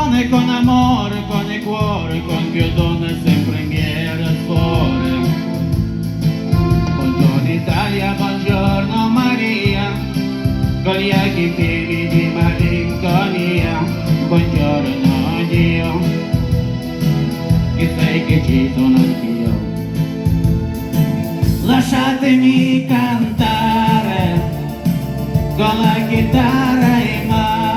canzone con amore, con il cuore, con più donne sempre in guerra fuori. Buongiorno Italia, buongiorno Maria, con gli occhi pieni di malinconia. Buongiorno Dio, che sai che ci sono anch'io. Lasciatemi cantare con la chitarra in mano,